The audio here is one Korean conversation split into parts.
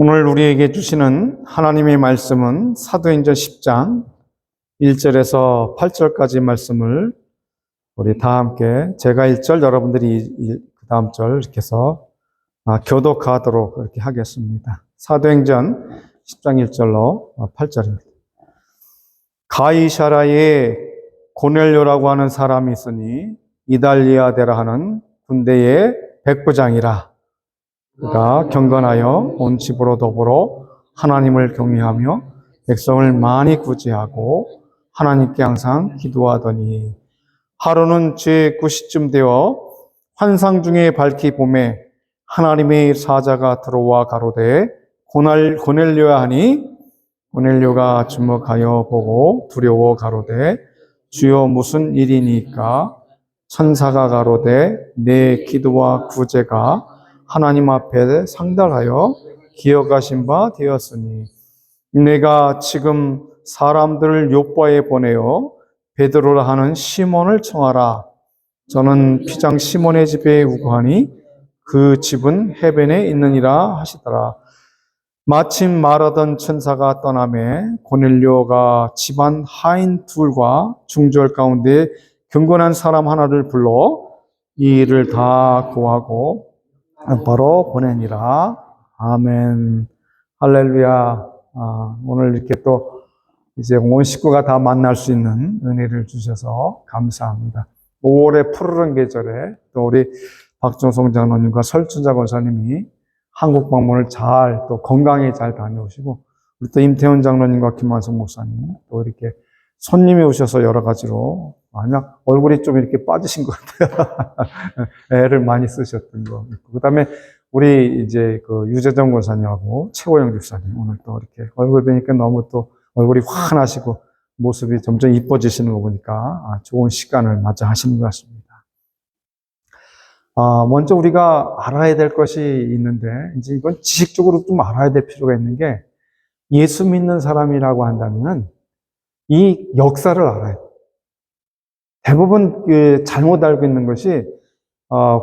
오늘 우리에게 주시는 하나님의 말씀은 사도행전 10장 1절에서 8절까지 말씀을 우리 다 함께 제가 1절 여러분들이 그 다음 절 이렇게 해서 교독하도록 그렇게 하겠습니다. 사도행전 10장 1절로 8절입니다. 가이사라에 고넬료라고 하는 사람이 있으니 이달리아데라 하는 군대의 백부장이라. 그가 경건하여 온 집으로 더불어 하나님을 경외하며 백성을 많이 구제하고 하나님께 항상 기도하더니 하루는 제9시쯤 되어 환상 중에 밝히 보매 하나님의 사자가 들어와 가로되 고넬료야 하니 고넬료가 주목하여 보고 두려워 가로되 주여 무슨 일이니까 천사가 가로되 내 기도와 구제가 하나님 앞에 상달하여 기억하신 바 되었으니 내가 지금 사람들을 요빠에 보내어 베드로라 하는 시몬을 청하라. 저는 피장 시몬의 집에 우거하니 그 집은 해변에 있느니라 하시더라. 마침 말하던 천사가 떠나매 고넬료가 집안 하인 둘과 중절 가운데 경건한 사람 하나를 불러 이 일을 다 고하고 바로 보내니라. 아멘. 할렐루야. 오늘 이렇게 또 이제 온 식구가 다 만날 수 있는 은혜를 주셔서 감사합니다. 5월의 푸르른 계절에 또 우리 박종성 장로님과 설춘자 권사님이 한국 방문을 또 건강히 잘 다녀오시고, 우리 또 임태훈 장로님과 김만성 목사님 또 이렇게 손님이 오셔서 여러 가지로 만약 얼굴이 좀 이렇게 빠지신 것 같아요. 애를 많이 쓰셨던 거. 그 다음에 우리 이제 그 유재정 권사님하고 최호영 집사님 오늘 또 이렇게 얼굴 뵈니까 너무 또 얼굴이 환하시고 모습이 점점 이뻐지시는 거 보니까 좋은 시간을 맞아 하시는 것 같습니다. 먼저 우리가 알아야 될 것이 있는데, 이제 이건 지식적으로 좀 알아야 될 필요가 있는 게, 예수 믿는 사람이라고 한다면은 이 역사를 알아야 돼요. 대부분 잘못 알고 있는 것이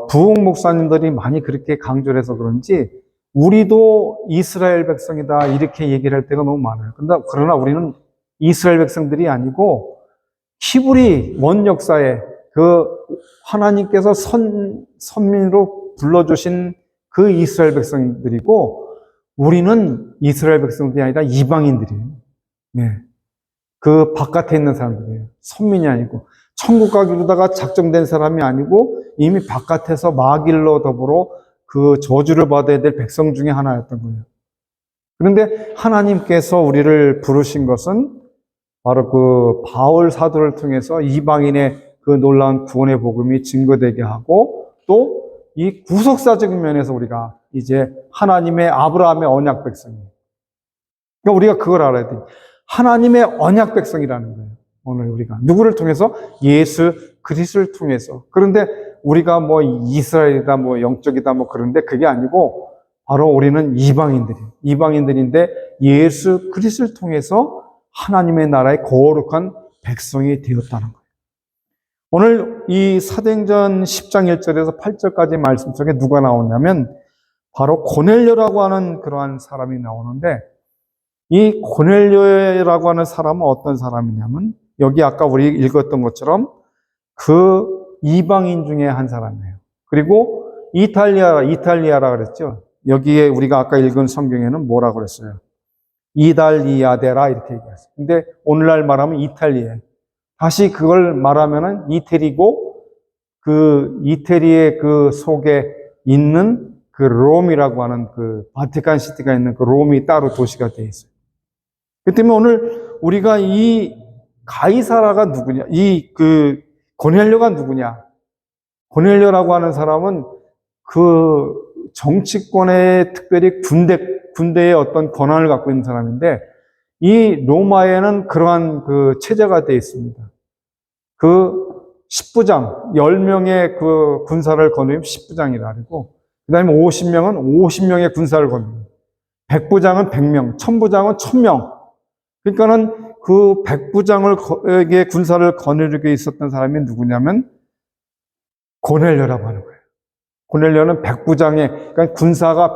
부흥 목사님들이 많이 그렇게 강조를 해서 그런지 우리도 이스라엘 백성이다 이렇게 얘기를 할 때가 너무 많아요. 그러나 우리는 이스라엘 백성들이 아니고 히브리 원 역사에 그 하나님께서 선민으로 불러주신 그 이스라엘 백성들이고, 우리는 이스라엘 백성들이 아니라 이방인들이에요. 네. 그 바깥에 있는 사람들이에요. 선민이 아니고 천국 가기로다가 작정된 사람이 아니고 이미 바깥에서 마길로 더불어 그 저주를 받아야 될 백성 중에 하나였던 거예요. 그런데 하나님께서 우리를 부르신 것은 바로 그 바울 사도를 통해서 이방인의 그 놀라운 구원의 복음이 증거되게 하고, 또 이 구속사적인 면에서 우리가 이제 하나님의 아브라함의 언약 백성이에요. 그러니까 우리가 그걸 알아야 돼요. 하나님의 언약 백성이라는 거예요. 오늘 우리가 누구를 통해서? 예수 그리스도를 통해서. 그런데 우리가 뭐 이스라엘이다, 뭐 영적이다, 뭐 그런데 그게 아니고 바로 우리는 이방인들인데 예수 그리스도를 통해서 하나님의 나라의 거룩한 백성이 되었다는 거예요. 오늘 이 사도행전 10장 1절에서 8절까지 말씀 속에 누가 나오냐면 바로 고넬료라고 하는 그러한 사람이 나오는데, 이 고넬료라고 하는 사람은 어떤 사람이냐면 여기 아까 우리 읽었던 것처럼 그 이방인 중에 한 사람이에요. 그리고 이탈리아라 그랬죠. 여기에 우리가 아까 읽은 성경에는 뭐라고 그랬어요? 이달리아데라 이렇게 얘기했어요. 근데 오늘날 말하면 이탈리아. 다시 그걸 말하면은 이태리고, 그 이태리의 그 속에 있는 그 롬이라고 하는 그 바티칸 시티가 있는 그 롬이 따로 도시가 되어 있어요. 그 때문에 오늘 우리가 이 가이사라가 누구냐, 그 고넬료가 누구냐. 고넬료라고 하는 사람은 그 정치권의 특별히 군대의 어떤 권한을 갖고 있는 사람인데, 이 로마에는 그러한 그 체제가 되어 있습니다. 그 10부장, 10명의 그 군사를 거느리면 10부장이라 그러고, 그 다음에 50명은 50명의 군사를 거느립니다. 100부장은 100명, 1000부장은 1000명. 그러니까는 그 100부장에게 군사를 거느리고 있었던 사람이 누구냐면 고넬료라고 하는 거예요. 고넬료는 100부장에, 그러니까 군사가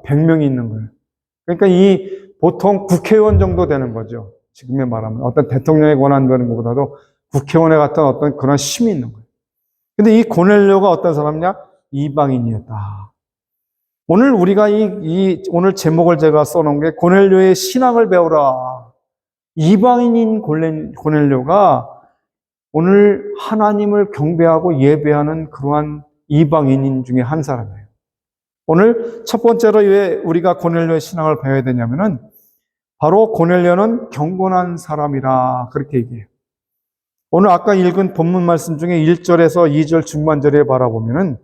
100명이 있는 거예요. 그러니까 이 보통 국회의원 정도 되는 거죠. 지금에 말하면 어떤 대통령의 권한 되는 것보다도 국회의원에 같은 어떤 그런 힘이 있는 거예요. 근데 이 고넬료가 어떤 사람이냐? 이방인이었다. 오늘 우리가 오늘 제목을 제가 써놓은 게 고넬료의 신앙을 배우라. 이방인인 고넬료가 오늘 하나님을 경배하고 예배하는 그러한 이방인인 중에 한 사람이에요. 오늘 첫 번째로 왜 우리가 고넬료의 신앙을 배워야 되냐면은 바로 고넬료는 경건한 사람이라 그렇게 얘기해요. 오늘 아까 읽은 본문 말씀 중에 1절에서 2절 중반절에 바라보면은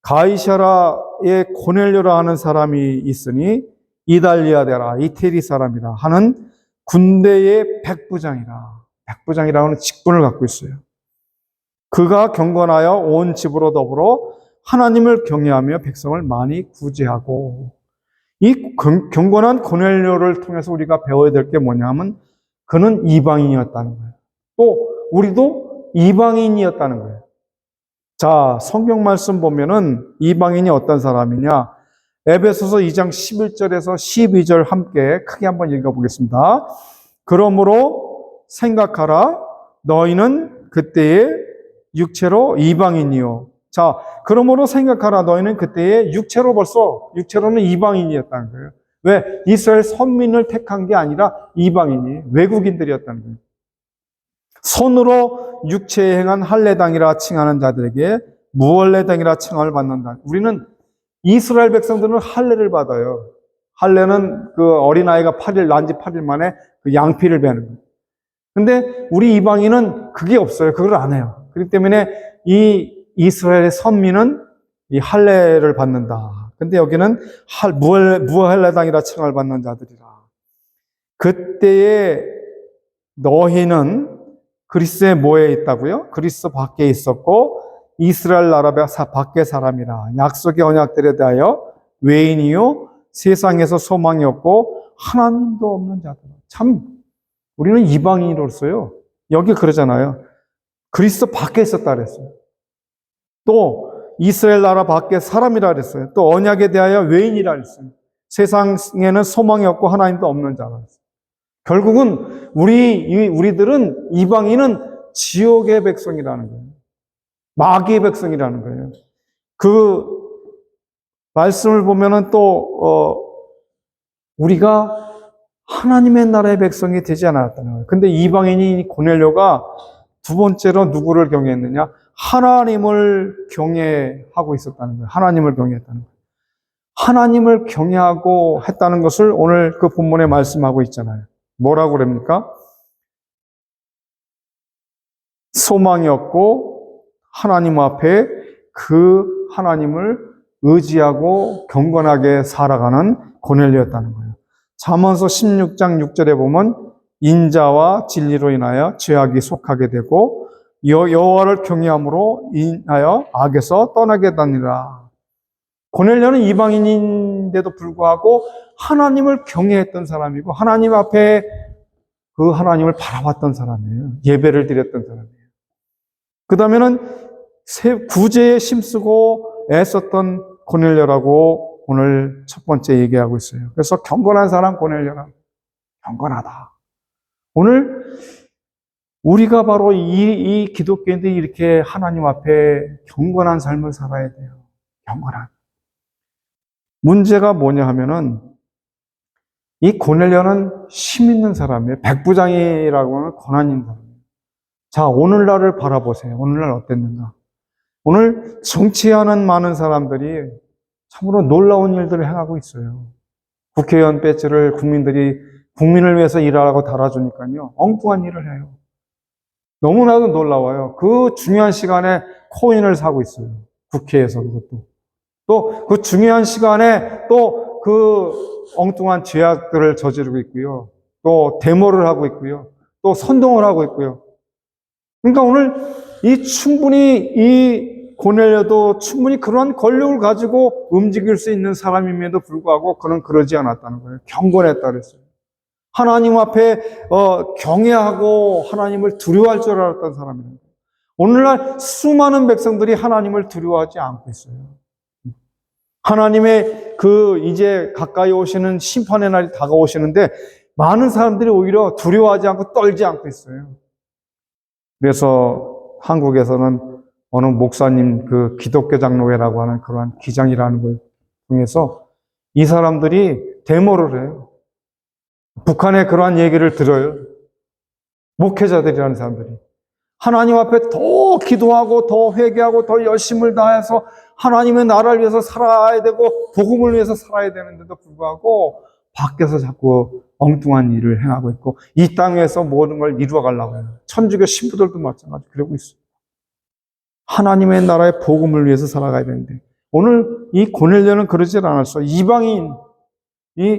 가이사라에 고넬료라 하는 사람이 있으니 이달리아데라 이태리 사람이라 하는 군대의 백부장이라. 백부장이라고 하는 직분을 갖고 있어요. 그가 경건하여 온 집으로 더불어 하나님을 경외하며 백성을 많이 구제하고, 이 경건한 고넬료를 통해서 우리가 배워야 될 게 뭐냐면 그는 이방인이었다는 거예요. 또 우리도 이방인이었다는 거예요. 자, 성경 말씀 보면은 이방인이 어떤 사람이냐? 에베소서 2장 11절에서 12절 함께 크게 한번 읽어보겠습니다. 그러므로 생각하라. 너희는 그때의 육체로 이방인이요. 자, 그러므로 생각하라. 너희는 그때의 육체로는 이방인이었다는 거예요. 왜? 이스라엘 선민을 택한 게 아니라 이방인이, 외국인들이었다는 거예요. 손으로 육체에 행한 할례당이라 칭하는 자들에게 무할례당이라 칭함을 받는다. 우리는 이스라엘 백성들은 할례를 받아요. 할례는 그 어린아이가 난지 8일 만에 그 양피를 베는 거예요. 근데 우리 이방인은 그게 없어요. 그걸 안 해요. 그렇기 때문에 이 이스라엘의 선민은 이 할례를 받는다. 근데 여기는 무할례당이라 칭함을 받는 자들이라. 그때에 너희는 그리스의 뭐에 있다고요? 그리스 밖에 있었고 이스라엘 나라 밖의 사람이라. 약속의 언약들에 대하여 외인이요 세상에서 소망이 없고 하나님도 없는 자들. 참 우리는 이방인으로서요. 여기 그러잖아요. 그리스 밖에 있었다 그랬어요. 또 이스라엘 나라 밖의 사람이라 그랬어요. 또 언약에 대하여 외인이라 그랬어요. 세상에는 소망이 없고 하나님도 없는 자라 그랬어요. 결국은 우리들은 이방인은 지옥의 백성이라는 거예요. 마귀의 백성이라는 거예요. 그 말씀을 보면은 또 우리가 하나님의 나라의 백성이 되지 않았다는 거예요. 근데 이방인이 고넬료가 두 번째로 누구를 경외했느냐? 하나님을 경외하고 있었다는 거예요. 하나님을 경외했다는 거예요. 하나님을 경외하고 했다는 것을 오늘 그 본문에 말씀하고 있잖아요. 뭐라고 그럽니까? 소망이 없고 하나님 앞에 그 하나님을 의지하고 경건하게 살아가는 고넬료였다는 거예요. 잠언서 16장 6절에 보면 인자와 진리로 인하여 죄악이 속하게 되고 여호와를 경외함으로 인하여 악에서 떠나게 다니라. 고넬료는 이방인인데도 불구하고 하나님을 경외했던 사람이고 하나님 앞에 그 하나님을 바라봤던 사람이에요. 예배를 드렸던 사람이에요. 그 다음에는 구제에 힘쓰고 애썼던 고넬료라고 오늘 첫 번째 얘기하고 있어요. 그래서 경건한 사람 고넬료라. 경건하다. 오늘 우리가 바로 이 기독교인들이 이렇게 하나님 앞에 경건한 삶을 살아야 돼요. 경건한. 문제가 뭐냐 하면은 이 고넬료는 힘 있는 사람이에요. 백부장이라고 하는 권한 있는 사람이에요. 자, 오늘날을 바라보세요. 오늘날 어땠는가? 오늘 정치하는 많은 사람들이 참으로 놀라운 일들을 행하고 있어요. 국회의원 배지를 국민을 위해서 일하라고 달아주니까요. 엉뚱한 일을 해요. 너무나도 놀라워요. 그 중요한 시간에 코인을 사고 있어요. 국회에서 그것도. 또 그 중요한 시간에 또 그 엉뚱한 죄악들을 저지르고 있고요. 또 데모를 하고 있고요. 또 선동을 하고 있고요. 그러니까 오늘 이 고넬료도 충분히 그러한 권력을 가지고 움직일 수 있는 사람임에도 불구하고 그는 그러지 않았다는 거예요. 경건했다 그랬어요. 하나님 앞에 경외하고 하나님을 두려워할 줄 알았던 사람입니다. 오늘날 수많은 백성들이 하나님을 두려워하지 않고 있어요. 하나님의 이제 가까이 오시는 심판의 날이 다가오시는데 많은 사람들이 오히려 두려워하지 않고 떨지 않고 있어요. 그래서 한국에서는 어느 목사님 기독교 장로회라고 하는 그러한 기장이라는 걸 통해서 이 사람들이 데모를 해요. 북한의 그러한 얘기를 들어요. 목회자들이라는 사람들이. 하나님 앞에 더 기도하고 더 회개하고 더 열심을 다해서 하나님의 나라를 위해서 살아야 되고 복음을 위해서 살아야 되는데도 불구하고 밖에서 자꾸 엉뚱한 일을 행하고 있고 이 땅에서 모든 걸 이루어가려고 해요. 천주교 신부들도 마찬가지로 그러고 있어요. 하나님의 나라의 복음을 위해서 살아가야 되는데 오늘 이 고넬료는 그러질 않았어요. 이방인,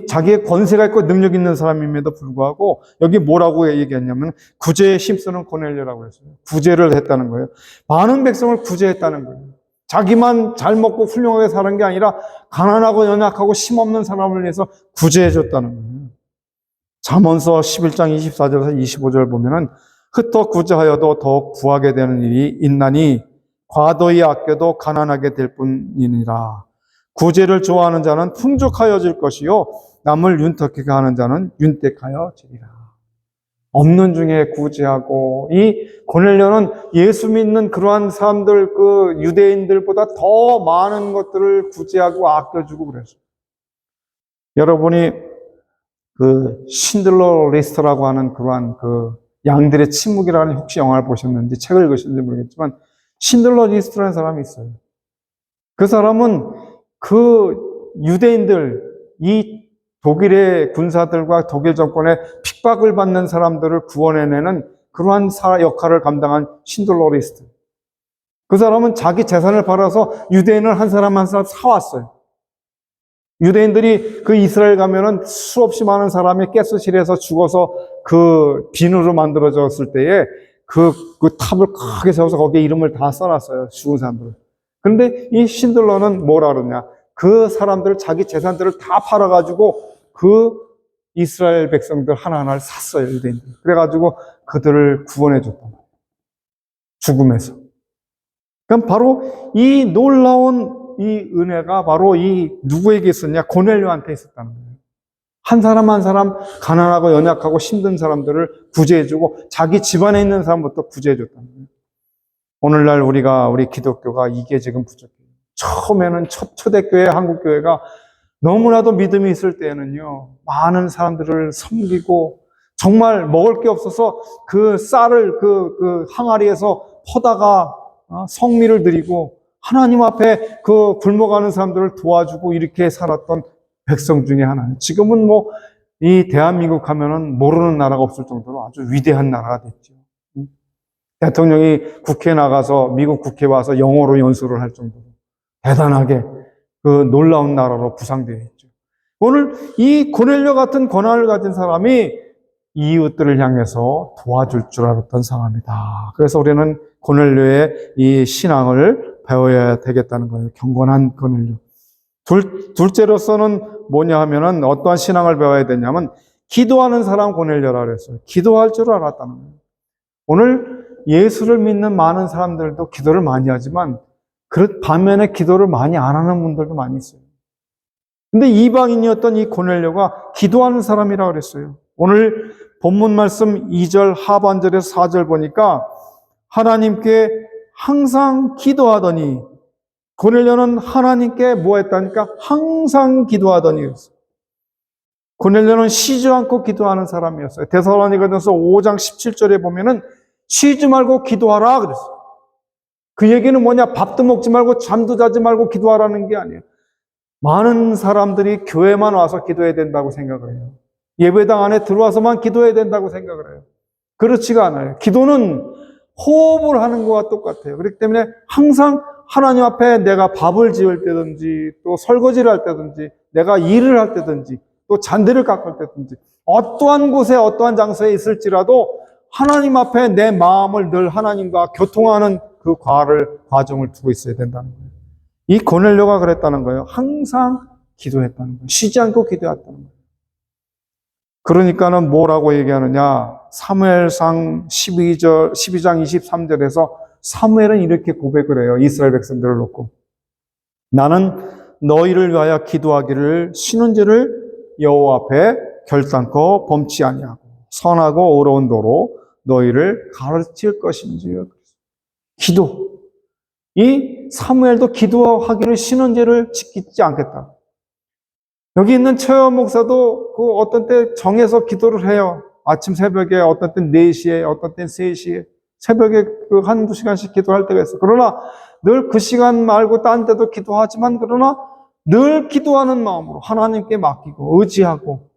자기의 권세가 있고 능력 있는 사람임에도 불구하고 여기 뭐라고 얘기했냐면 구제에 힘쓰는 고넬료라고 했어요. 구제를 했다는 거예요. 많은 백성을 구제했다는 거예요. 자기만 잘 먹고 훌륭하게 사는 게 아니라 가난하고 연약하고 힘없는 사람을 위해서 구제해줬다는 거예요. 잠언서 11장 24절에서 25절 보면은 흩어 구제하여도 더 구하게 되는 일이 있나니 과도히 아껴도 가난하게 될 뿐이니라. 구제를 좋아하는 자는 풍족하여질 것이요 남을 윤택하게 하는 자는 윤택하여지리라. 없는 중에 구제하고 이 고넬료는 예수 믿는 그러한 사람들 유대인들보다 더 많은 것들을 구제하고 아껴주고 그랬어요. 여러분이 신들러 리스트라고 하는 그러한 양들의 침묵이라는 혹시 영화를 보셨는지 책을 읽으셨는지 모르겠지만 신들러 리스트라는 사람이 있어요. 그 사람은 유대인들, 이 독일의 군사들과 독일 정권의 핍박을 받는 사람들을 구원해내는 그러한 역할을 감당한 신들러 리스트. 그 사람은 자기 재산을 팔아서 유대인을 한 사람 한 사람 사왔어요. 유대인들이 이스라엘 가면은 수없이 많은 사람이 가스실에서 죽어서 비누로 만들어졌을 때에 그 탑을 크게 세워서 거기에 이름을 다 써놨어요. 죽은 사람들을. 근데 이 신들러는 뭐라 그러냐. 그 사람들 자기 재산들을 다 팔아가지고 이스라엘 백성들 하나하나를 샀어요. 유대인들. 그래가지고 그들을 구원해줬단 말이에요. 죽음에서. 그럼 바로 이 놀라운 이 은혜가 바로 누구에게 있었냐? 고넬료한테 있었다는 거예요. 한 사람 한 사람 가난하고 연약하고 힘든 사람들을 구제해주고 자기 집안에 있는 사람부터 구제해줬다는 거예요. 오늘날 우리 기독교가 이게 지금 부족해요. 처음에는 초대교회, 한국교회가 너무나도 믿음이 있을 때에는요, 많은 사람들을 섬기고, 정말 먹을 게 없어서 쌀을 항아리에서 퍼다가 성미를 드리고, 하나님 앞에 굶어가는 사람들을 도와주고 이렇게 살았던 백성 중에 하나예요. 지금은 이 대한민국 하면은 모르는 나라가 없을 정도로 아주 위대한 나라가 됐죠. 대통령이 국회에 나가서 미국 국회에 와서 영어로 연설을 할 정도로 대단하게 놀라운 나라로 부상되어 있죠. 오늘 이 고넬료 같은 권한을 가진 사람이 이웃들을 향해서 도와줄 줄 알았던 사람이다. 그래서 우리는 고넬료의 이 신앙을 배워야 되겠다는 거예요. 경건한 고넬료. 둘째로서는 뭐냐 하면은 어떠한 신앙을 배워야 되냐면 기도하는 사람 고넬료라 그랬어요. 기도할 줄 알았다는 거예요. 오늘 예수를 믿는 많은 사람들도 기도를 많이 하지만 반면에 기도를 많이 안 하는 분들도 많이 있어요. 근데 이방인이었던 이 고넬료가 기도하는 사람이라고 그랬어요. 오늘 본문 말씀 2절 하반절에서 4절 보니까 하나님께 항상 기도하더니 고넬료는 하나님께 뭐 했다니까? 항상 기도하더니 그랬어요. 고넬료는 쉬지 않고 기도하는 사람이었어요. 데살로니가전서 5장 17절에 보면은 쉬지 말고 기도하라 그랬어요. 그 얘기는 뭐냐? 밥도 먹지 말고 잠도 자지 말고 기도하라는 게 아니에요. 많은 사람들이 교회만 와서 기도해야 된다고 생각을 해요. 예배당 안에 들어와서만 기도해야 된다고 생각을 해요. 그렇지가 않아요. 기도는 호흡을 하는 것과 똑같아요. 그렇기 때문에 항상 하나님 앞에 내가 밥을 지을 때든지 또 설거지를 할 때든지 내가 일을 할 때든지 또 잔디를 깎을 때든지 어떠한 곳에 어떠한 장소에 있을지라도 하나님 앞에 내 마음을 늘 하나님과 교통하는 과정을 두고 있어야 된다는 거예요. 이 고넬료가 그랬다는 거예요. 항상 기도했다는 거예요. 쉬지 않고 기도했다는 거예요. 그러니까는 뭐라고 얘기하느냐? 사무엘상 12장 23절에서 사무엘은 이렇게 고백을 해요. 이스라엘 백성들을 놓고. 나는 너희를 위하여 기도하기를 쉬는 죄를 여호와 앞에 결단코 범치 아니하고 선하고 어려운 도로 너희를 가르칠 것인지요. 기도. 이 사무엘도 기도하기를 쉬는 죄를 지키지 않겠다. 여기 있는 최원 목사도 그 어떤 때 정해서 기도를 해요. 아침 새벽에, 어떤 때 4시에, 어떤 때 3시에, 새벽에 그 한두 시간씩 기도할 때가 있어. 그러나 늘 그 시간 말고 딴 때도 기도하지만, 그러나 늘 기도하는 마음으로 하나님께 맡기고 의지하고,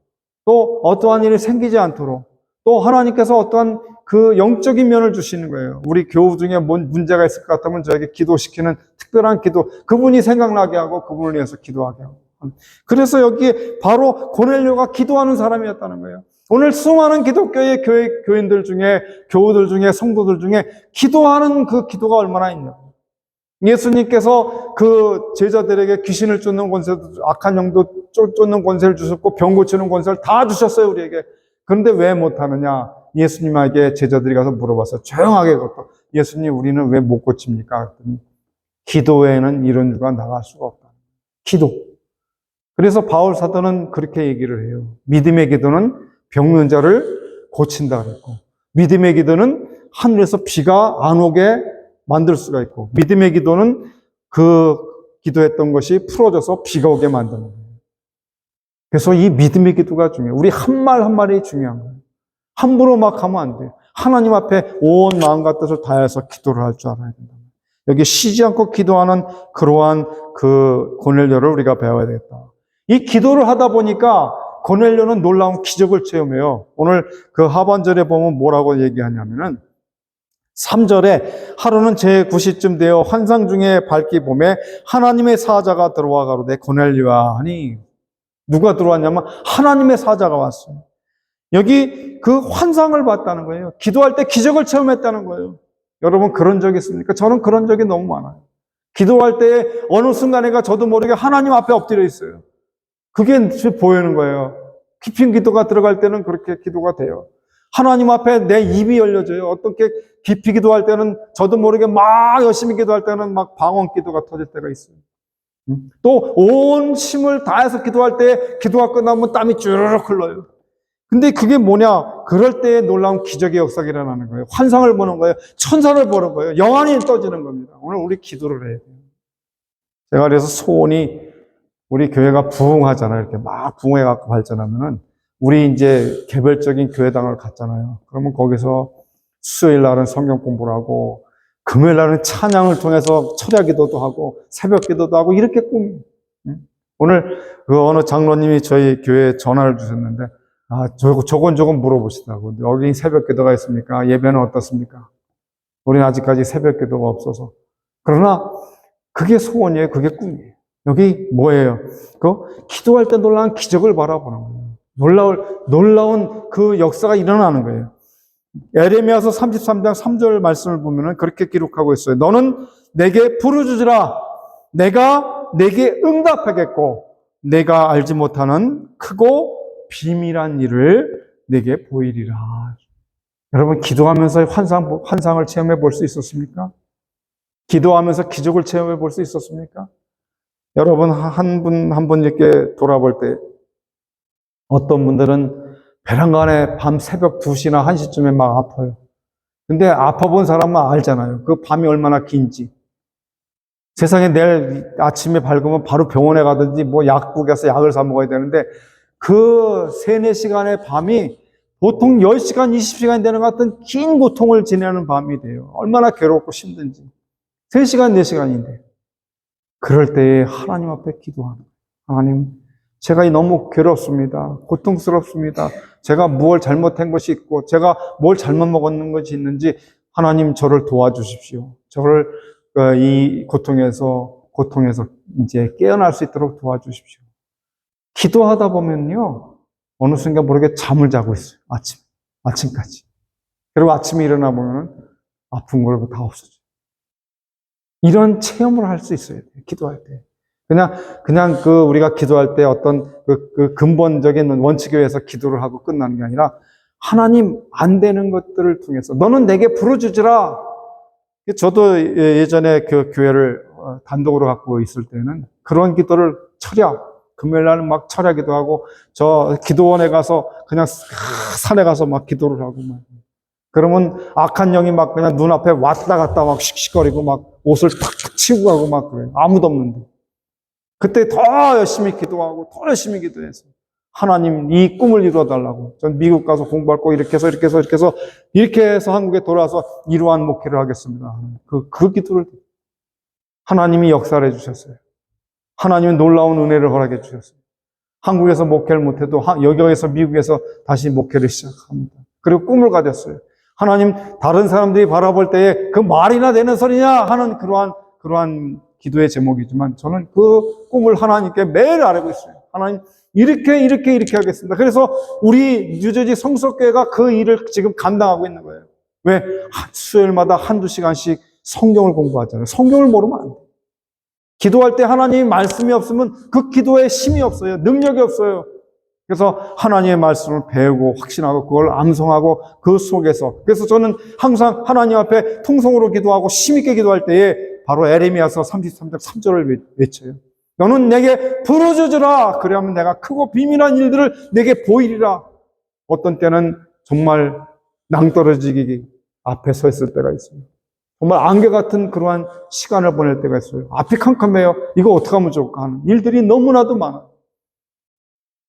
또 어떠한 일이 생기지 않도록, 또 하나님께서 어떠한 그 영적인 면을 주시는 거예요. 우리 교우 중에 뭔 문제가 있을 것 같으면 저에게 기도시키는 특별한 기도, 그분이 생각나게 하고 그분을 위해서 기도하게 하고. 그래서 여기에 바로 고넬료가 기도하는 사람이었다는 거예요. 오늘 수많은 기독교의 교인들 중에, 교우들 중에, 성도들 중에 기도하는 그 기도가 얼마나 있냐고. 예수님께서 그 제자들에게 귀신을 쫓는 권세도, 악한 영도 쫓는 권세를 주셨고 병 고치는 권세를 다 주셨어요, 우리에게. 그런데 왜 못하느냐? 예수님에게 제자들이 가서 물어봤어요. 조용하게 걷고. 예수님, 우리는 왜 못 고칩니까? 그랬더니 기도 외에는 이런 수가 나갈 수가 없다. 기도. 그래서 바울 사도는 그렇게 얘기를 해요. 믿음의 기도는 병든 자를 고친다 그랬고, 믿음의 기도는 하늘에서 비가 안 오게 만들 수가 있고, 믿음의 기도는 그 기도했던 것이 풀어져서 비가 오게 만드는 거예요. 그래서 이 믿음의 기도가 중요해요. 우리 한 말 한 말이 중요한 거예요. 함부로 막 하면 안 돼요. 하나님 앞에 온 마음과 뜻을 다해서 기도를 할 줄 알아야 된다. 여기 쉬지 않고 기도하는 그러한 그 고넬료를 우리가 배워야 되겠다. 이 기도를 하다 보니까 고넬료는 놀라운 기적을 체험해요. 오늘 그 하반절에 보면 뭐라고 얘기하냐면은 3절에 하루는 제9시쯤 되어 환상 중에 밝기 봄에 하나님의 사자가 들어와 가로되 고넬료야 하니, 누가 들어왔냐면 하나님의 사자가 왔어요. 여기 그 환상을 봤다는 거예요. 기도할 때 기적을 체험했다는 거예요. 여러분 그런 적 있습니까? 저는 그런 적이 너무 많아요. 기도할 때 어느 순간에가 저도 모르게 하나님 앞에 엎드려 있어요. 그게 보이는 거예요. 깊은 기도가 들어갈 때는 그렇게 기도가 돼요. 하나님 앞에 내 입이 열려져요. 어떻게 깊이 기도할 때는 저도 모르게 막 열심히 기도할 때는 막 방언 기도가 터질 때가 있어요. 또 온 힘을 다해서 기도할 때 기도가 끝나면 땀이 쭈르륵 흘러요. 근데 그게 뭐냐? 그럴 때 놀라운 기적의 역사가 일어나는 거예요. 환상을 보는 거예요. 천사를 보는 거예요. 영안이 떠지는 겁니다. 오늘 우리 기도를 해야 돼요. 제가 그래서 소원이, 우리 교회가 부흥하잖아요. 이렇게 막 부흥해갖고 발전하면은, 우리 이제 개별적인 교회당을 갔잖아요. 그러면 거기서 수요일 날은 성경 공부를 하고, 금요일 날은 찬양을 통해서 철야 기도도 하고, 새벽 기도도 하고, 이렇게 꿈. 오늘 그 어느 장로님이 저희 교회에 전화를 주셨는데, 조금 물어보시더라고요. 여기 새벽 기도가 있습니까? 예배는 어떻습니까? 우리는 아직까지 새벽 기도가 없어서. 그러나 그게 소원이에요. 그게 꿈이에요. 여기 뭐예요? 기도할 때 놀라운 기적을 바라보는 거예요. 놀라운 그 역사가 일어나는 거예요. 에레미야서 33장 3절 말씀을 보면은 그렇게 기록하고 있어요. 너는 내게 부르짖으라. 내가 내게 응답하겠고, 내가 알지 못하는 크고 비밀한 일을 내게 보이리라. 여러분, 기도하면서 환상을 체험해 볼 수 있었습니까? 기도하면서 기적을 체험해 볼 수 있었습니까? 여러분, 한 분 이렇게 돌아볼 때, 어떤 분들은 베란간에 밤 새벽 2시나 1시쯤에 막 아파요. 근데 아파본 사람은 알잖아요. 그 밤이 얼마나 긴지. 세상에 내일 아침에 밝으면 바로 병원에 가든지 뭐 약국에서 약을 사 먹어야 되는데, 그 3, 4시간의 밤이 보통 10시간, 20시간 되는 것 같은 긴 고통을 지내는 밤이 돼요. 얼마나 괴롭고 힘든지. 3시간, 4시간인데. 그럴 때에 하나님 앞에 기도하는 거예요. 하나님, 제가 너무 괴롭습니다. 고통스럽습니다. 제가 무엇 잘못한 것이 있고, 제가 뭘 잘못 먹었는 것이 있는지, 하나님 저를 도와주십시오. 저를 이 고통에서 이제 깨어날 수 있도록 도와주십시오. 기도하다 보면요, 어느 순간 모르게 잠을 자고 있어요. 아침까지. 그리고 아침에 일어나 보면 아픈 걸 다 없어져요. 이런 체험을 할 수 있어요. 기도할 때. 그냥 우리가 기도할 때 어떤 그 근본적인 원칙에 의해서 기도를 하고 끝나는 게 아니라, 하나님 안 되는 것들을 통해서 너는 내게 부르짖으라. 저도 예전에 그 교회를 단독으로 갖고 있을 때는 그런 기도를 금요일 날은 막 철야 기도하고, 저 기도원에 가서 그냥 산에 가서 막 기도를 하고 막. 그러면 악한 영이 막 그냥 눈앞에 왔다 갔다 막 씩씩거리고 막 옷을 탁탁 치고 가고 막 그래요. 아무도 없는데. 그때 더 열심히 기도하고 더 열심히 기도해서 하나님 이 꿈을 이루어달라고. 전 미국 가서 공부할 거 이렇게 해서 한국에 돌아와서 이러한 목회를 하겠습니다. 그 기도를 하나님이 역사를 해주셨어요. 하나님은 놀라운 은혜를 허락해 주셨어요. 한국에서 목회를 못해도 여기에서 미국에서 다시 목회를 시작합니다. 그리고 꿈을 가졌어요. 하나님, 다른 사람들이 바라볼 때에 그 말이나 되는 소리냐 하는 그러한 기도의 제목이지만 저는 그 꿈을 하나님께 매일 아뢰고 있어요. 하나님, 이렇게 하겠습니다. 그래서 우리 뉴저지 성서교회가 그 일을 지금 감당하고 있는 거예요. 왜? 수요일마다 한두 시간씩 성경을 공부하잖아요. 성경을 모르면 안 돼요. 기도할 때 하나님의 말씀이 없으면 그 기도에 힘이 없어요. 능력이 없어요. 그래서 하나님의 말씀을 배우고 확신하고 그걸 암송하고 그 속에서, 그래서 저는 항상 하나님 앞에 통성으로 기도하고 힘있게 기도할 때에 바로 에레미야서 33장 3절을 외쳐요. 너는 내게 부르짖으라. 그러면 내가 크고 비밀한 일들을 내게 보이리라. 어떤 때는 정말 낭떠러지기 앞에 서 있을 때가 있어요. 정말 안개 같은 그러한 시간을 보낼 때가 있어요. 앞이 캄캄해요. 이거 어떻게 하면 좋을까 하는 일들이 너무나도 많아요.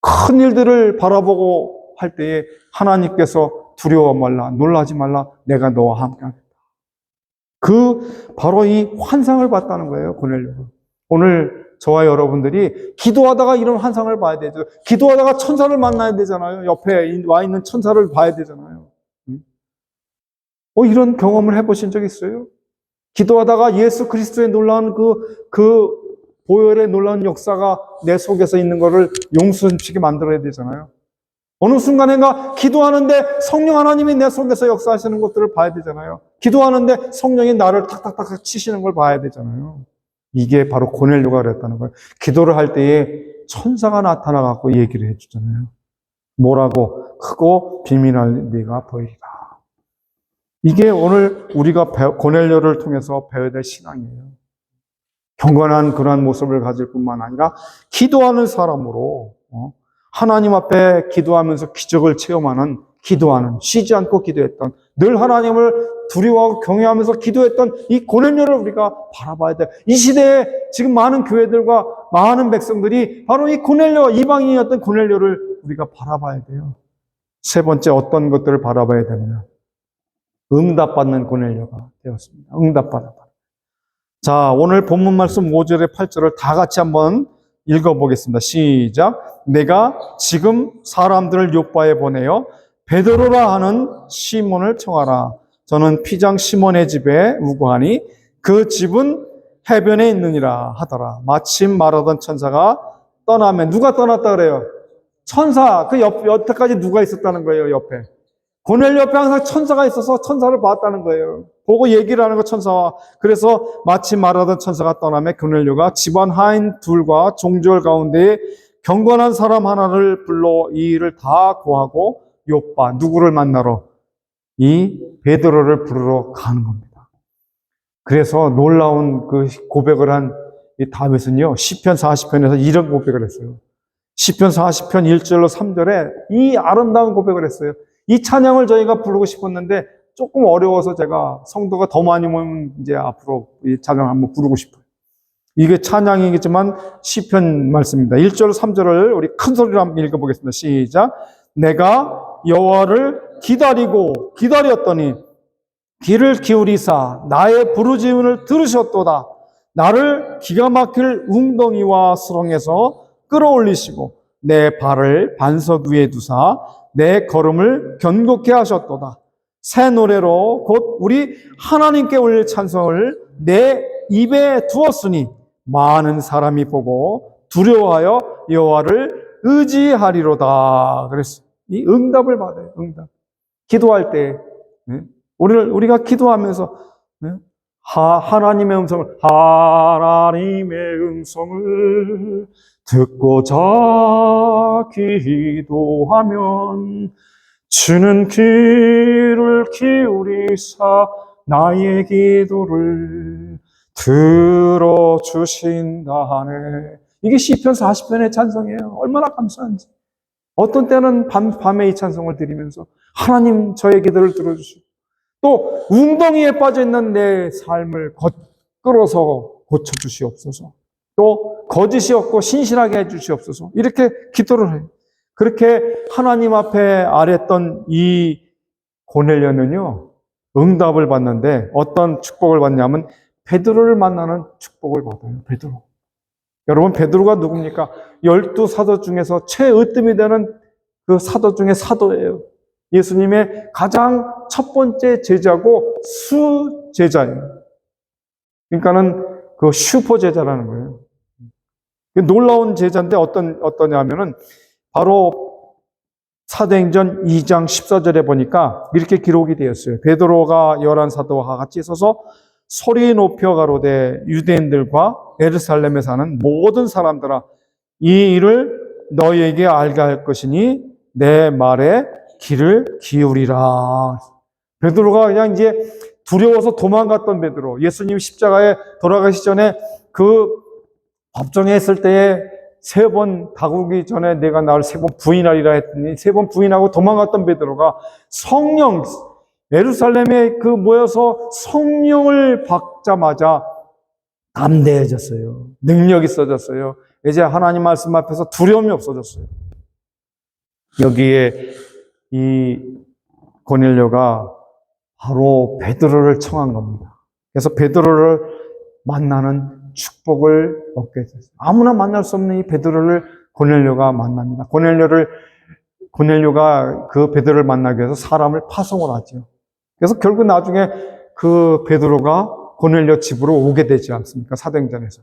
큰 일들을 바라보고 할 때에 하나님께서 두려워 말라, 놀라지 말라, 내가 너와 함께 하겠다. 바로 이 환상을 봤다는 거예요, 고넬료가. 오늘 저와 여러분들이 기도하다가 이런 환상을 봐야 되죠. 기도하다가 천사를 만나야 되잖아요. 옆에 와 있는 천사를 봐야 되잖아요. 이런 경험을 해보신 적 있어요? 기도하다가 예수 그리스도의 놀라운 보혈의 놀라운 역사가 내 속에서 있는 거를 용서시게 만들어야 되잖아요. 어느 순간인가 기도하는데 성령 하나님이 내 속에서 역사하시는 것들을 봐야 되잖아요. 기도하는데 성령이 나를 탁탁탁 치시는 걸 봐야 되잖아요. 이게 바로 고넬료가 그랬다는 거예요. 기도를 할 때에 천사가 나타나갖고 얘기를 해주잖아요. 뭐라고? 크고 비밀한 네가 보이리라. 이게 오늘 우리가 고넬료를 통해서 배워야 될 신앙이에요. 경건한 그러한 모습을 가질 뿐만 아니라 기도하는 사람으로 하나님 앞에 기도하면서 기적을 체험하는, 쉬지 않고 기도했던, 늘 하나님을 두려워하고 경외하면서 기도했던 이 고넬료를 우리가 바라봐야 돼요. 이 시대에 지금 많은 교회들과 많은 백성들이 바로 이 고넬료, 이방인이었던 고넬료를 우리가 바라봐야 돼요. 세 번째, 어떤 것들을 바라봐야 되느냐? 응답받는 고넬료가 되었습니다. 응답받았다. 자, 오늘 본문 말씀 5절에 8절을 다 같이 한번 읽어보겠습니다. 시작. 내가 지금 사람들을 요바에 보내어 베드로라 하는 시몬을 청하라. 저는 피장 시몬의 집에 우거하니 그 집은 해변에 있느니라 하더라. 마침 말하던 천사가 떠나면, 누가 떠났다 그래요? 천사. 여태까지 누가 있었다는 거예요, 옆에? 고넬료 옆에 항상 천사가 있어서 천사를 봤다는 거예요. 보고 얘기를 하는 거, 천사와. 그래서 마침 말하던 천사가 떠나며 고넬료가 집안 하인 둘과 종졸 가운데에 경건한 사람 하나를 불러 이 일을 다 고하고 요빠, 누구를 만나러? 이 베드로를 부르러 가는 겁니다. 그래서 놀라운 그 고백을 한 이 다윗은요, 시편 40편에서 이런 고백을 했어요. 시편 40편 1절로 3절에 이 아름다운 고백을 했어요. 이 찬양을 저희가 부르고 싶었는데 조금 어려워서 제가, 성도가 더 많이 모이면 이제 앞으로 이 찬양을 한번 부르고 싶어요. 이게 찬양이겠지만 시편 말씀입니다. 1절 3절을 우리 큰 소리로 한번 읽어보겠습니다. 시작. 내가 여호와를 기다렸더니 귀를 기울이사 나의 부르짖음을 들으셨도다. 나를 기가 막힐 웅덩이와 수렁에서 끌어올리시고 내 발을 반석 위에 두사 내 걸음을 견고케 하셨도다. 새 노래로 곧 우리 하나님께 올릴 찬송을 내 입에 두었으니 많은 사람이 보고 두려워하여 여호와를 의지하리로다. 그랬어요. 이 응답을 받아요. 응답. 기도할 때 우리가 기도하면서 하나님의 음성을 듣고자 기도하면 주는 귀를 기울이사 나의 기도를 들어주신다 하네. 이게 시편 40편의 찬송이에요. 얼마나 감사한지. 어떤 때는 밤에 이 찬송을 드리면서 하나님 저의 기도를 들어주시고 또 웅덩이에 빠져있는 내 삶을 끌어서 고쳐주시옵소서. 또 거짓이 없고 신실하게 해주시옵소서. 이렇게 기도를 해요. 그렇게 하나님 앞에 아랬던 이 고넬료는요, 응답을 받는데 어떤 축복을 받냐면 베드로를 만나는 축복을 받아요. 베드로. 여러분, 베드로가 누굽니까? 12사도 중에서 최으뜸이 되는 그 사도 중에 사도예요. 예수님의 가장 첫 번째 제자고 수제자예요. 그러니까는 그 슈퍼 제자라는 거예요. 놀라운 제자인데 어떠냐면은 바로 사도행전 2장 14절에 보니까 이렇게 기록이 되었어요. 베드로가 열한 사도와 같이 서서 소리 높여 가로되 유대인들과 예루살렘에 사는 모든 사람들아 이 일을 너희에게 알게 할 것이니 내 말에 귀를 기울이라. 베드로가 그냥 이제 두려워서 도망갔던 베드로, 예수님 십자가에 돌아가시 전에 그 법정에 있을 때에 3번 다구기 전에 내가 나를 3번 부인하리라 했더니 3번 부인하고 도망갔던 베드로가 성령, 예루살렘에 그 모여서 성령을 받자마자 담대해졌어요. 능력이 있어졌어요. 이제 하나님 말씀 앞에서 두려움이 없어졌어요. 여기에 이 고넬료가 바로 베드로를 청한 겁니다. 그래서 베드로를 만나는 축복을 얻게 됐어요. 아무나 만날 수 없는 이 베드로를 고넬료가 만납니다. 고넬료가 그 베드로를 만나기 위해서 사람을 파송을 하죠. 그래서 결국 나중에 그 베드로가 고넬료 집으로 오게 되지 않습니까? 사도행전에서.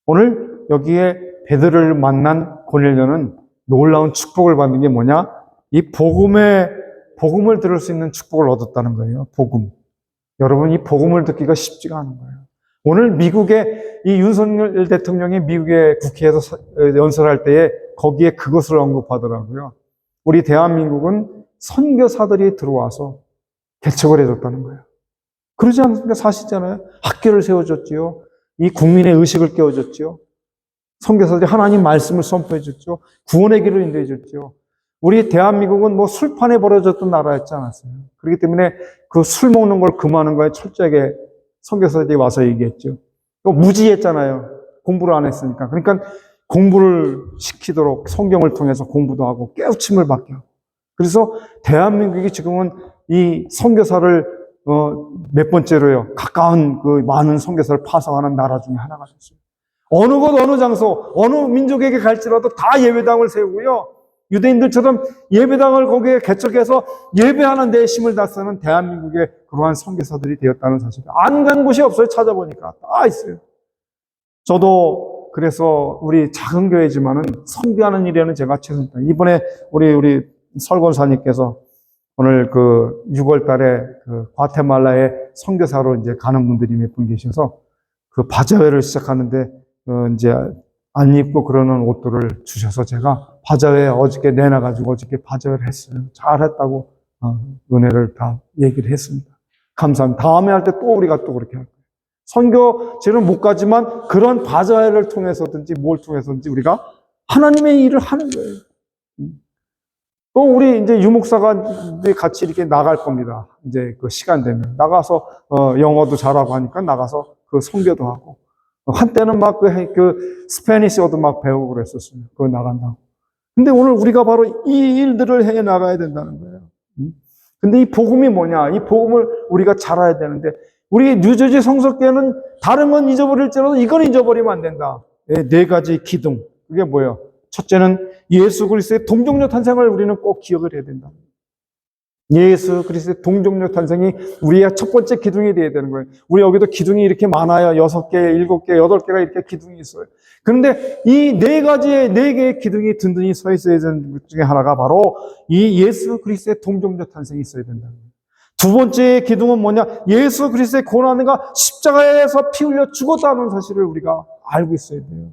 오늘 여기에 베드로를 만난 고넬료는 놀라운 축복을 받는 게 뭐냐? 이 복음을 들을 수 있는 축복을 얻었다는 거예요. 복음. 여러분, 이 복음을 듣기가 쉽지가 않은 거예요. 오늘 미국의 이 윤석열 대통령이 미국의 국회에서 연설할 때에 거기에 그것을 언급하더라고요. 우리 대한민국은 선교사들이 들어와서 개척을 해줬다는 거예요. 그러지 않습니까? 사실잖아요. 학교를 세워줬지요. 이 국민의 의식을 깨워줬지요. 선교사들이 하나님 말씀을 선포해줬죠. 구원의 길을 인도해줬죠. 우리 대한민국은 뭐 술판에 버려졌던 나라였지 않았어요. 그렇기 때문에 그 술 먹는 걸 금하는 거에 철저하게 선교사들이 와서 얘기했죠. 또 무지했잖아요. 공부를 안 했으니까. 그러니까 공부를 시키도록 성경을 통해서 공부도 하고 깨우침을 받게 하고. 그래서 대한민국이 지금은 이 선교사를 몇 번째로요. 가까운 그 많은 선교사를 파송하는 나라 중에 하나가 됐어요. 어느 곳 어느 장소 어느 민족에게 갈지라도 다 예배당을 세우고요. 유대인들처럼 예배당을 거기에 개척해서 예배하는 데 힘을 다 쓰는 대한민국의 그러한 선교사들이 되었다는 사실을 안 간 곳이 없어요. 찾아보니까 다 있어요. 저도 그래서 우리 작은 교회지만은 선교하는 일에는 제가 최선을 다해요. 이번에 우리 설권사님께서 오늘 그 6월 달에 그 과테말라에 선교사로 이제 가는 분들이 몇 분 계셔서 그 바자회를 시작하는데 이제 안 입고 그러는 옷들을 주셔서 제가 바자회 어저께 내놔가지고 어저께 바자회를 했어요. 잘했다고 은혜를 다 얘기를 했습니다. 감사합니다. 다음에 할 때 또 우리가 또 그렇게 할 거예요. 선교제는 못 가지만 그런 바자회를 통해서든지 뭘 통해서든지 우리가 하나님의 일을 하는 거예요. 또 우리 이제 유목사가 같이 이렇게 나갈 겁니다. 이제 그 시간 되면 나가서 영어도 잘하고 하니까 나가서 그 선교도 하고 한때는 막 그 스페니시어도 막 배우고 그랬었어요. 그거 나간다고. 근데 오늘 우리가 바로 이 일들을 해 나가야 된다는 거예요. 근데 이 복음이 뭐냐? 이 복음을 우리가 잘 알아야 되는데 우리 뉴저지 성서교회는 다른 건 잊어버릴지라도 이건 잊어버리면 안 된다. 4가지 기둥. 그게 뭐예요? 첫째는 예수 그리스도의 동정녀 탄생을 우리는 꼭 기억을 해야 된다. 예수 그리스도의 동정녀 탄생이 우리의 첫 번째 기둥이 되어야 되는 거예요. 우리 여기도 기둥이 이렇게 많아요. 6개, 7개, 8개가 이렇게 기둥이 있어요. 그런데 이 4개의 기둥이 든든히 서 있어야 되는 것 중에 하나가 바로 이 예수 그리스도의 동정녀 탄생이 있어야 된다. 두 번째 기둥은 뭐냐? 예수 그리스도의 고난과 십자가에서 피 흘려 죽었다는 사실을 우리가 알고 있어야 돼요.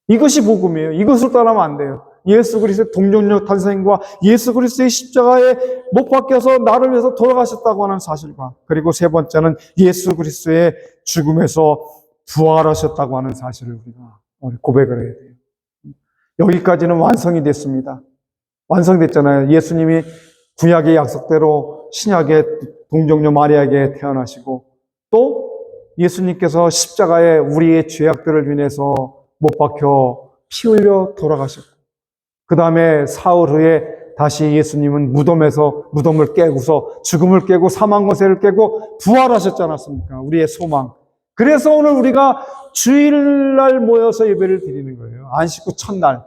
이것이 복음이에요. 이것을 따라하면 안 돼요. 예수 그리스도의 동정력 탄생과 예수 그리스도의 십자가에 못 박혀서 나를 위해서 돌아가셨다고 하는 사실과, 그리고 세 번째는 예수 그리스도의 죽음에서 부활하셨다고 하는 사실을 우리가 고백을 해야 돼요. 여기까지는 완성이 됐습니다. 완성됐잖아요. 예수님이 구약의 약속대로 신약의 동정녀 마리아에게 태어나시고, 또 예수님께서 십자가에 우리의 죄악들을 인해서 못 박혀 피 흘려 돌아가셨고, 그 다음에 사흘 후에 다시 예수님은 무덤을 깨고서 죽음을 깨고 사망 권세를 깨고 부활하셨지 않았습니까? 우리의 소망. 그래서 오늘 우리가 주일날 모여서 예배를 드리는 거예요. 안식 후 첫날.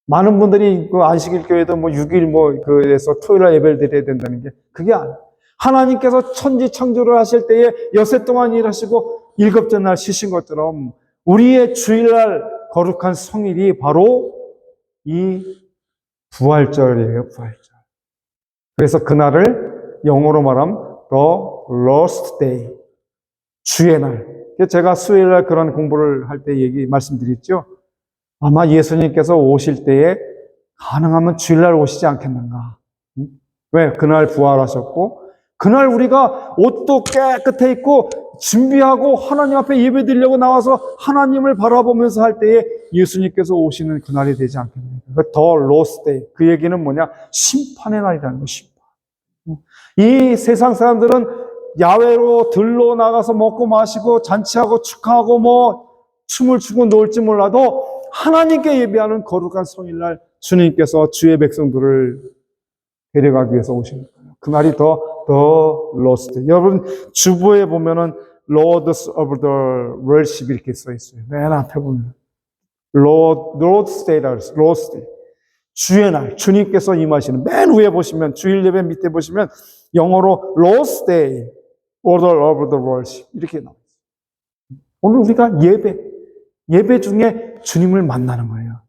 많은 분들이 그 안식일 교회도 6일 그래서 토요일날 예배를 드려야 된다는 게 그게 아니에요. 하나님께서 천지 창조를 하실 때에 여세 동안 일하시고 일곱째 날 쉬신 것처럼 우리의 주일날 거룩한 성일이 바로 이 부활절이에요, 부활절. 그래서 그날을 영어로 말하면 The Last Day, 주의 날. 제가 수요일날 그런 공부를 할 때 말씀드렸죠. 아마 예수님께서 오실 때에 가능하면 주일날 오시지 않겠는가. 왜? 그날 부활하셨고, 그날 우리가 옷도 깨끗해 입고 준비하고 하나님 앞에 예배 드리려고 나와서 하나님을 바라보면서 할 때에 예수님께서 오시는 그날이 되지 않겠는가. 더 로스데이. 그 얘기는 뭐냐? 심판의 날이라는 거, 심판. 이 세상 사람들은 야외로 들로 나가서 먹고 마시고 잔치하고 축하하고 춤을 추고 놀지 몰라도 하나님께 예배하는 거룩한 성일날 주님께서 주의 백성들을 데려가기 위해서 오시는 거예요. 그 말이 더 lost. 여러분 주보에 보면은 Lords of the Worship 이렇게 써 있어요. 맨 앞에 보면 Lord's Day라고 했어요. Lord's Day. 주의 날, 주님께서 임하시는 맨 위에 보시면 주일 예배 밑에 보시면 영어로 Lord's Day, Order of the Worship 이렇게 나와요. 오늘 우리가 예배 중에 주님을 만나는 거예요.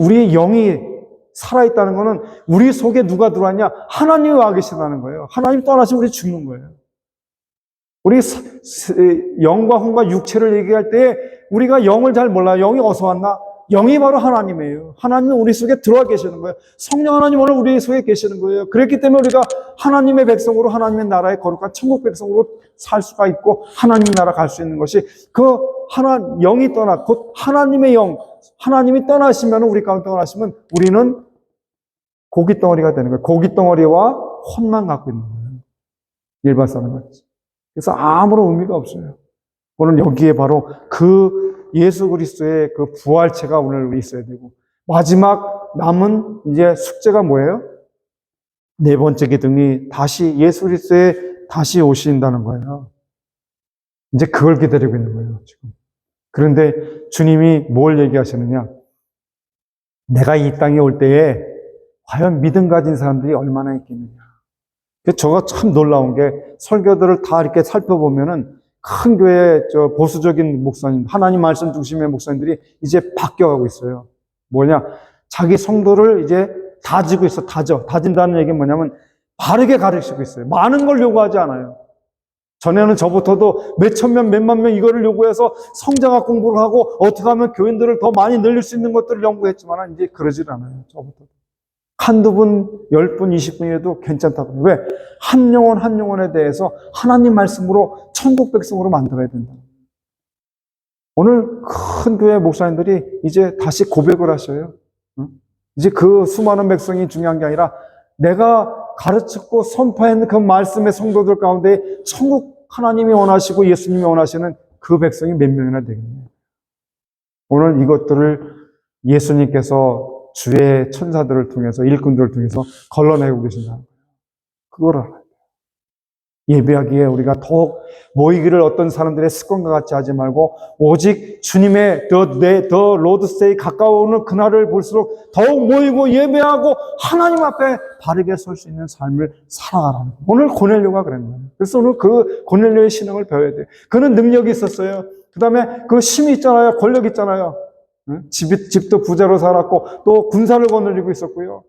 우리의 영이 살아있다는 것은 우리 속에 누가 들어왔냐? 하나님이 와 계시다는 거예요. 하나님 떠나시면 우리 죽는 거예요. 우리 영과 혼과 육체를 얘기할 때 우리가 영을 잘 몰라요. 영이 어디서 왔나? 영이 바로 하나님이에요. 하나님은 우리 속에 들어와 계시는 거예요. 성령 하나님 오늘 우리 속에 계시는 거예요. 그렇기 때문에 우리가 하나님의 백성으로 하나님의 나라의 거룩한 천국 백성으로 살 수가 있고 하나님 나라 갈 수 있는 것이 영이 곧 하나님의 영, 하나님이 떠나시면 우리 가운데 떠나시면 우리는 고기 덩어리가 되는 거예요. 고기 덩어리와 혼만 갖고 있는 거예요. 일반 사람 같이. 그래서 아무런 의미가 없어요. 오늘 여기에 바로 예수 그리스도의 그 부활체가 오늘 있어야 되고, 마지막 남은 이제 숙제가 뭐예요? 네 번째 기둥이 다시 예수 그리스도의 다시 오신다는 거예요. 이제 그걸 기다리고 있는 거예요, 지금. 그런데 주님이 뭘 얘기하시느냐? 내가 이 땅에 올 때에 과연 믿음 가진 사람들이 얼마나 있겠느냐. 저가 참 놀라운 게 설교들을 다 이렇게 살펴보면은 큰 교회 보수적인 목사님, 하나님 말씀 중심의 목사님들이 이제 바뀌어가고 있어요. 뭐냐? 자기 성도를 이제 다지고 있어, 다진다는 얘기는 뭐냐면 바르게 가르치고 있어요. 많은 걸 요구하지 않아요. 전에는 저부터도 몇천 명, 몇만 명 이거를 요구해서 성장학 공부를 하고 어떻게 하면 교인들을 더 많이 늘릴 수 있는 것들을 연구했지만 이제 그러질 않아요. 저부터도. 한두 분, 10분, 20분이라도 괜찮다고. 왜? 한 영혼에 대해서 하나님 말씀으로 천국 백성으로 만들어야 된다. 오늘 큰 교회 목사님들이 이제 다시 고백을 하셔요. 이제 그 수많은 백성이 중요한 게 아니라 내가 가르쳤고 선포한 그 말씀의 성도들 가운데 천국 하나님이 원하시고 예수님이 원하시는 그 백성이 몇 명이나 되겠네요. 오늘 이것들을 예수님께서 주의 천사들을 통해서, 일꾼들을 통해서 걸러내고 계신다는 거예요. 그걸 알아야 돼요. 예배하기에 우리가 더욱 모이기를 어떤 사람들의 습관과 같이 하지 말고 오직 주님의 The Lord's Day 가까워오는 그날을 볼수록 더욱 모이고 예배하고 하나님 앞에 바르게 설 수 있는 삶을 살아가라는 거예요. 오늘 고넬료가 그런 거예요. 그래서 오늘 그 고넬료의 신앙을 배워야 돼요. 그는 능력이 있었어요. 그 다음에 그 힘이 있잖아요. 권력 있잖아요. 집도 부자로 살았고 또 군사를 거느리고 있었고요.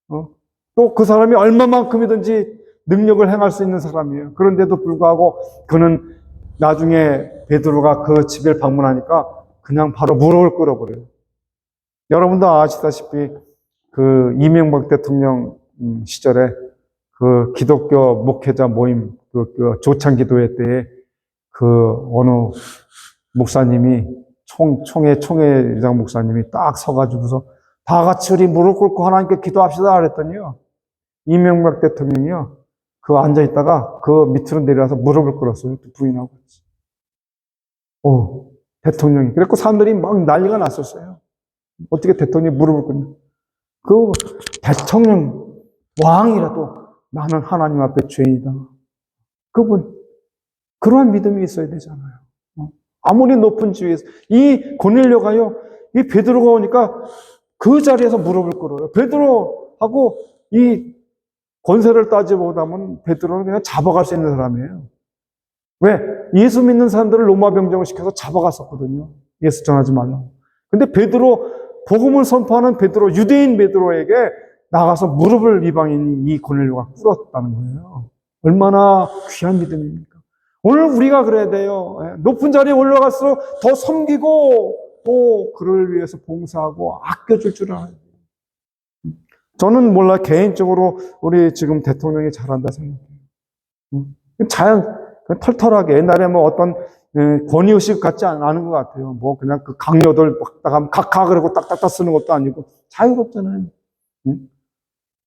또 그 사람이 얼마만큼이든지 능력을 행할 수 있는 사람이에요. 그런데도 불구하고 그는 나중에 베드로가 그 집을 방문하니까 그냥 바로 무릎을 꿇어버려요. 여러분도 아시다시피 그 이명박 대통령 시절에 그 기독교 목회자 모임 그 조창 기도회 때에 그 어느 목사님이 총회장 목사님이 딱 서가지고서 다 같이 우리 무릎 꿇고 하나님께 기도합시다 그랬더니요. 이명박 대통령이요. 그 앉아있다가 그 밑으로 내려와서 무릎을 꿇었어요. 부인하고. 대통령이. 그랬고 사람들이 막 난리가 났었어요. 어떻게 대통령이 무릎을 꿇냐. 그 대통령 왕이라도 나는 하나님 앞에 죄인이다. 그분 그러한 믿음이 있어야 되잖아요. 아무리 높은 지위에서 이 고넬료가요. 이 베드로가 오니까 그 자리에서 무릎을 꿇어요. 베드로하고 이 권세를 따지보다면 베드로는 그냥 잡아갈 수 있는 사람이에요. 왜? 예수 믿는 사람들을 로마 병정을 시켜서 잡아갔었거든요. 예수 전하지 말라고. 근데 베드로, 복음을 선포하는 베드로, 유대인 베드로에게 나가서 무릎을 이방인 이 고넬료가 꿇었다는 거예요. 얼마나 귀한 믿음입니까? 오늘 우리가 그래야 돼요. 높은 자리에 올라갈수록 더 섬기고 또 그를 위해서 봉사하고 아껴줄 줄 알아요. 저는 몰라 개인적으로 우리 지금 대통령이 잘한다 생각해요. 털털하게 옛날에 뭐 어떤 권위의식 같지 않은 것 같아요. 뭐 그냥 그 강요들 막 하면 각하 그러고 딱딱딱 쓰는 것도 아니고 자유롭잖아요.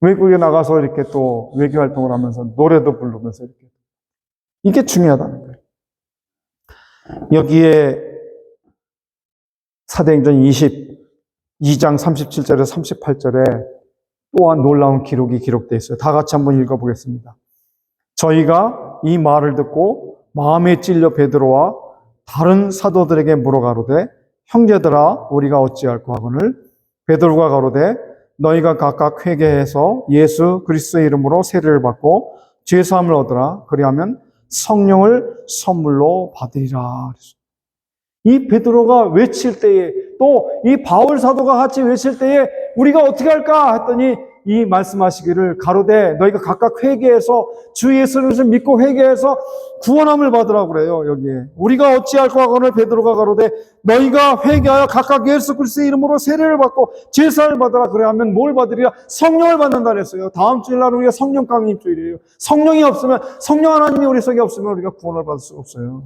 외국에 나가서 이렇게 또 외교 활동을 하면서 노래도 부르면서 이렇게 이게 중요하다는 거예요. 여기에 사도행전 22장 37절에 38절에 또한 놀라운 기록이 기록되어 있어요. 다 같이 한번 읽어보겠습니다. 저희가 이 말을 듣고 마음에 찔려 베드로와 다른 사도들에게 물어가로되 형제들아 우리가 어찌할꼬 하거늘 베드로가 가로되 너희가 각각 회개해서 예수 그리스도의 이름으로 세례를 받고 죄사함을 얻으라. 그리하면 성령을 선물로 받으리라. 이 베드로가 외칠 때에 또 이 바울 사도가 같이 외칠 때에 우리가 어떻게 할까 했더니 이 말씀하시기를 가로되 너희가 각각 회개해서 주 예수를 믿고 회개해서 구원함을 받으라고 그래요. 여기에 우리가 어찌할까 하거늘 베드로가 가로되 너희가 회개하여 각각 예수 그리스도의 이름으로 세례를 받고 제사를 받으라. 그래야면 뭘 받으리라? 성령을 받는다 그랬어요. 다음 주일날 우리가 성령 강림 주일이에요. 성령이 없으면 성령 하나님이 우리 속에 없으면 우리가 구원을 받을 수 없어요.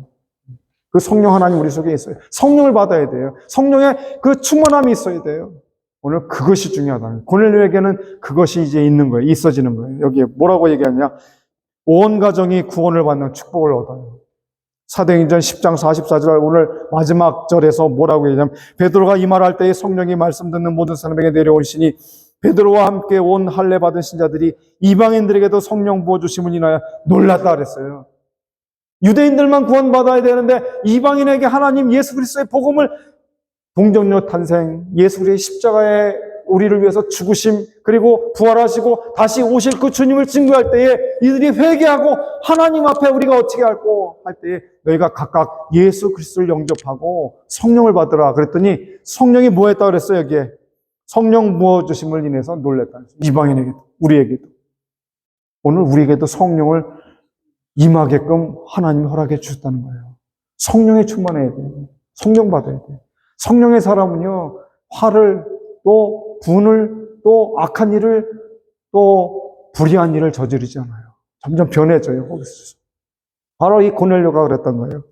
그 성령 하나님 우리 속에 있어요. 성령을 받아야 돼요. 성령의 그 충만함이 있어야 돼요. 오늘 그것이 중요하다. 고넬료에게는 그것이 이제 있는 거예요. 있어지는 거예요. 여기에 뭐라고 얘기하냐? 온 가정이 구원을 받는 축복을 얻어요. 사도행전 10장 44절 오늘 마지막 절에서 뭐라고 얘기하냐면 베드로가 이 말할 때에 성령이 말씀 듣는 모든 사람에게 내려오시니 베드로와 함께 온 할례 받은 신자들이 이방인들에게도 성령 부어주심을 인하여 놀랐다 그랬어요. 유대인들만 구원받아야 되는데 이방인에게 하나님 예수 그리스도의 복음을 동정녀 탄생, 예수 그리스도의 십자가에 우리를 위해서 죽으심, 그리고 부활하시고 다시 오실 그 주님을 증거할 때에 이들이 회개하고 하나님 앞에 우리가 어떻게 할꼬 할 때에 너희가 각각 예수 그리스도를 영접하고 성령을 받으라 그랬더니 성령이 뭐 했다 그랬어요. 여기에 성령 부어주심을 인해서 놀랬다. 이방인에게도 우리에게도 오늘 우리에게도 성령을 임하게끔 하나님이 허락해 주셨다는 거예요. 성령에 충만해야 돼요. 성령 받아야 돼요. 성령의 사람은요, 화를 또 분을 또 악한 일을 또 불의한 일을 저지르지 않아요. 점점 변해져요. 거기서. 바로 이 고넬료가 그랬던 거예요.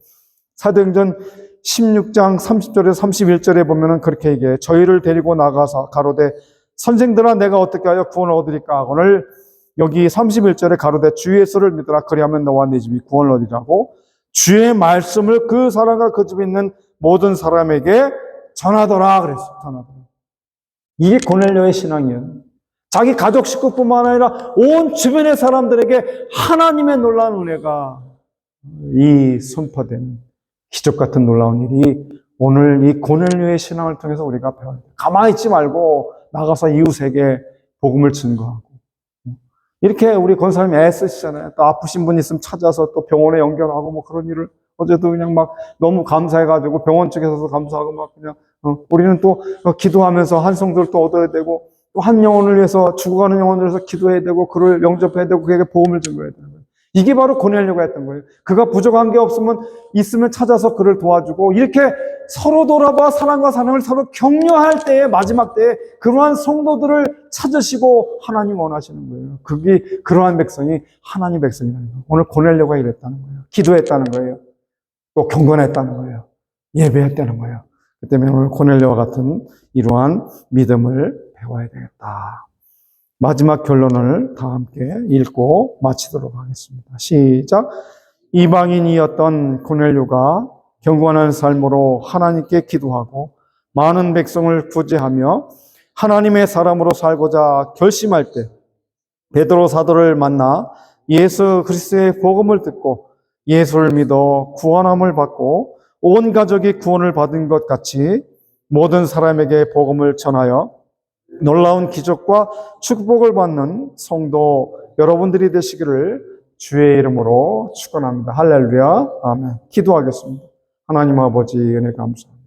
사도행전 16장 30절에서 31절에 보면은 그렇게 얘기해요. 저희를 데리고 나가서 가로되 선생들아 내가 어떻게 하여 구원을 얻으리까 하거늘 여기 31절에 가로되 주 예수를 믿으라. 그리하면 너와 네 집이 구원을 얻으리라고 주의 말씀을 그 사람과 그 집에 있는 모든 사람에게 전하더라 그랬어요. 전하더라. 이게 고넬료의 신앙이에요. 자기 가족 식구뿐만 아니라 온 주변의 사람들에게 하나님의 놀라운 은혜가 이 선포된 기적 같은 놀라운 일이 오늘 이 고넬료의 신앙을 통해서 우리가 배워야 돼요. 가만히 있지 말고 나가서 이웃에게 복음을 증거하고 이렇게 우리 권사님이 애쓰시잖아요. 또 아프신 분 있으면 찾아서 또 병원에 연결하고 뭐 그런 일을 어제도 그냥 막 너무 감사해가지고 병원 측에서도 감사하고 막 그냥 우리는 또 기도하면서 한 성도를 또 얻어야 되고 또 한 영혼을 위해서 죽어가는 영혼을 위해서 기도해야 되고 그를 영접해야 되고 그에게 복음을 증거해야 되는 거예요. 이게 바로 고넬료가 했던 거예요. 그가 부족한 게 있으면 찾아서 그를 도와주고, 이렇게 서로 돌아봐 사랑과 사랑을 서로 격려할 때에, 마지막 때에 그러한 성도들을 찾으시고 하나님 원하시는 거예요. 그러한 백성이 하나님 백성이라는 거예요. 오늘 고넬료가 이랬다는 거예요. 기도했다는 거예요. 또 경건했다는 거예요. 예배했다는 거예요. 그 때문에 오늘 고넬료와 같은 이러한 믿음을 배워야 되겠다. 마지막 결론을 다 함께 읽고 마치도록 하겠습니다. 시작. 이방인이었던 고넬료가 경건한 삶으로 하나님께 기도하고 많은 백성을 구제하며 하나님의 사람으로 살고자 결심할 때 베드로 사도를 만나 예수 그리스도의 복음을 듣고 예수를 믿어 구원함을 받고 온 가족이 구원을 받은 것 같이 모든 사람에게 복음을 전하여 놀라운 기적과 축복을 받는 성도 여러분들이 되시기를 주의 이름으로 축원합니다. 할렐루야. 아멘. 기도하겠습니다. 하나님 아버지 은혜 감사합니다.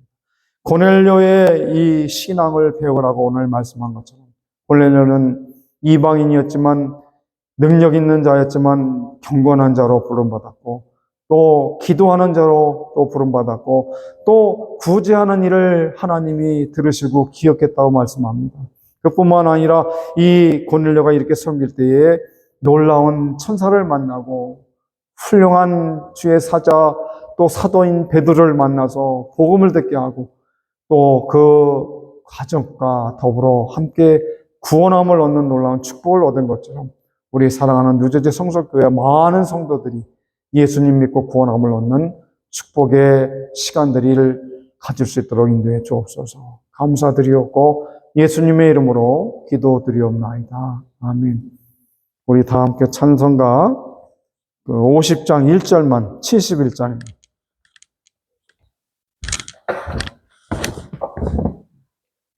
고넬료의 이 신앙을 배우라고 오늘 말씀한 것처럼 고넬료는 이방인이었지만 능력 있는 자였지만 경건한 자로 부름받았고 또 기도하는 자로 또 부름받았고 또 구제하는 일을 하나님이 들으시고 기억했다고 말씀합니다. 그뿐만 아니라 이 고넬료가 이렇게 섬길 때에 놀라운 천사를 만나고 훌륭한 주의 사자 또 사도인 베드로를 만나서 복음을 듣게 하고 또 그 가족과 더불어 함께 구원함을 얻는 놀라운 축복을 얻은 것처럼 우리 사랑하는 뉴저지 성서교회 많은 성도들이 예수님 믿고 구원함을 얻는 축복의 시간들을 가질 수 있도록 인도해 주옵소서. 감사드리옵고 예수님의 이름으로 기도드리옵나이다. 아멘. 우리 다 함께 찬송가 50장 1절만 71장입니다.